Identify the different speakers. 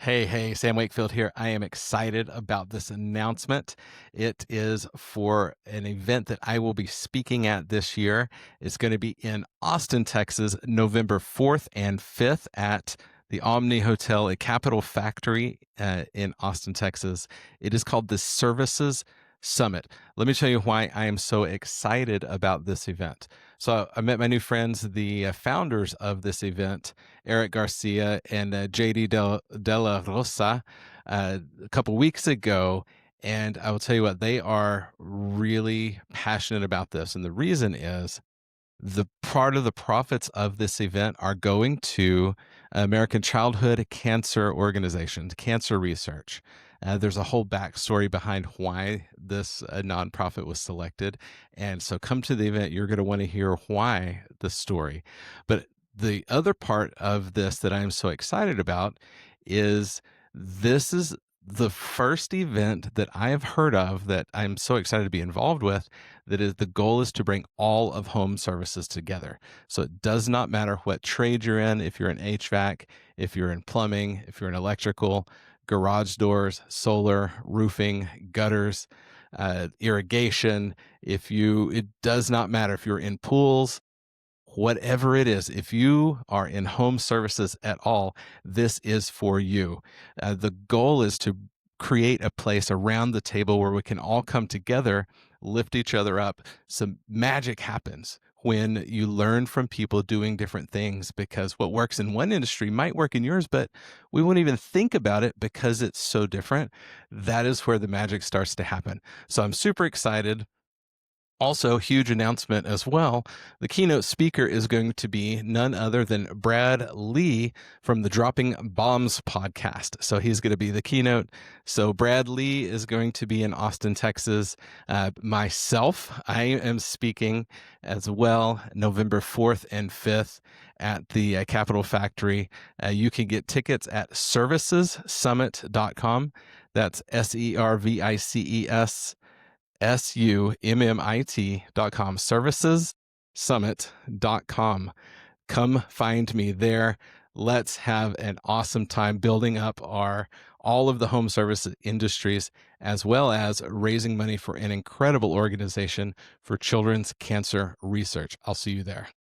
Speaker 1: Hey, Sam Wakefield here. I am excited about this announcement. It is for an event that I will be speaking at this year. It's going to be in Austin, Texas, November 4th and 5th at the Omni Hotel at Capitol Factory in Austin, Texas. It is called the Services Summit. Let me tell you why I am so excited about this event. So I met my new friends, the founders of this event, Eric Garcia and JD Della Rosa, a couple weeks ago. And I will tell you what, they are really passionate about this. And the reason is the part of the profits of this event are going to American Childhood Cancer Organization, cancer research. There's a whole backstory behind why this nonprofit was selected. And so come to the event, you're going to want to hear why the story. But the other part of this that I'm so excited about is this is the first event that I have heard of that I'm so excited to be involved with. That is, the goal is to bring all of home services together. So it does not matter what trade you're in, if you're in HVAC, if you're in plumbing, if you're in electrical, garage doors, solar, roofing, gutters, irrigation. It does not matter if you're in pools, whatever it is, if you are in home services at all, this is for you. The goal is to create a place around the table where we can all come together, lift each other up. Some magic happens when you learn from people doing different things, because what works in one industry might work in yours, but we won't even think about it because it's so different. That is where the magic starts to happen. So I'm super excited. Also, huge announcement as well. The keynote speaker is going to be none other than Brad Lea from the Dropping Bombs podcast. So he's going to be the keynote. So Brad Lea is going to be in Austin, Texas. Myself, I am speaking as well, November 4th and 5th at the Capitol Factory. You can get tickets at servicessummit.com. That's SERVICES SUMMIT.com, servicessummit.com. Come find me there. Let's have an awesome time building up all of the home service industries, as well as raising money for an incredible organization for children's cancer research. I'll see you there.